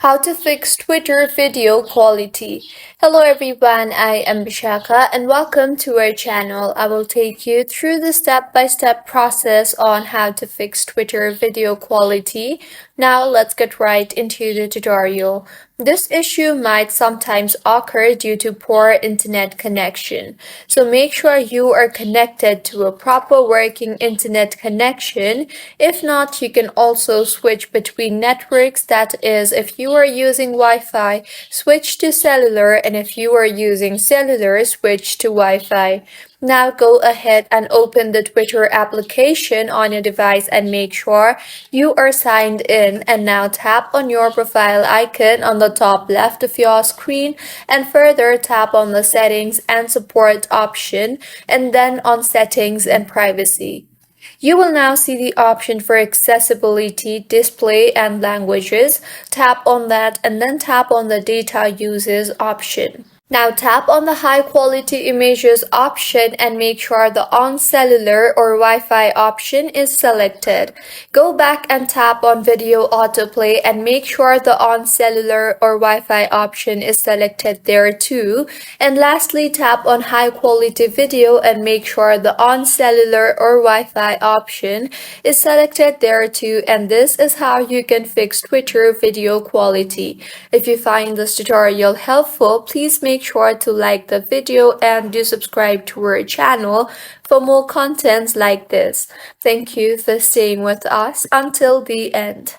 How to fix Twitter video quality. Hello everyone, I am Bishaka and welcome to our channel. I will take you through the step-by-step process on how to fix Twitter video quality. Now let's get right into the tutorial. This issue might sometimes occur due to poor internet connection. So make sure you are connected to a proper working internet connection. If not, you can also switch between networks. That is, if you are using Wi-Fi, switch to cellular, and if you are using cellular, switch to Wi-Fi. Now go ahead and open the Twitter application on your device and make sure you are signed in, and now tap on your profile icon on the top left of your screen and further tap on the settings and support option and then on settings and privacy. You will now see the option for accessibility, display, and languages. Tap on that and then tap on the data uses option. Now tap on the high quality images option and make sure the on cellular or Wi-Fi option is selected. Go back and tap on video autoplay and make sure the on cellular or Wi-Fi option is selected there too. And lastly, tap on high quality video and make sure the on cellular or Wi-Fi option is selected there too. And this is how you can fix Twitter video quality. If you find this tutorial helpful, please make sure to like the video and do subscribe to our channel for more contents like this. Thank you for staying with us until the end.